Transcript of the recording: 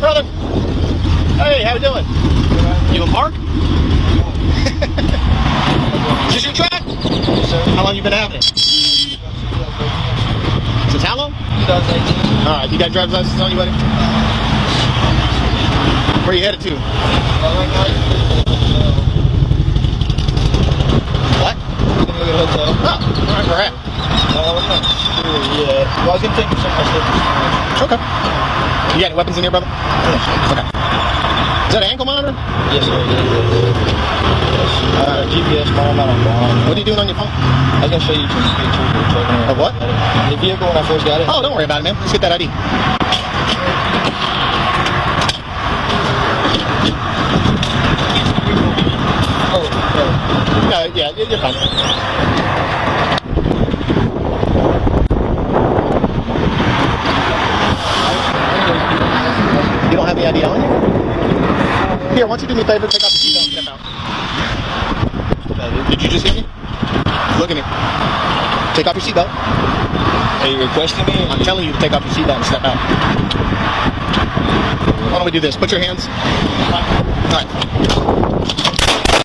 up, brother? Hey, how you doing? You in park? Is this your track? How long you been having it? Since how long? 2018. All right, you got driver's license on you, buddy? Where you headed to? What? We're gonna go get a hotel. Oh, all right, where at? Yeah. Well, I was gonna take you somewhere safe. Okay. You got any weapons in here, brother? Okay. Is that an ankle monitor? Yes, sir. GPS phone, I'm on bond. What are you doing on your phone? I was gonna show you some pictures of the truck. Of what? The vehicle when I first got it. Oh, don't worry about it, man. Let's get that ID. Oh, No, yeah, you're fine. You don't have the ID on you? Here, why don't you do me a favor? Take off your seatbelt and step out. Did you just hear me? Look at me. Take off your seatbelt. are you requesting me? I'm telling you to take off your seatbelt and step out. Why don't we do this? Put your hands. All right.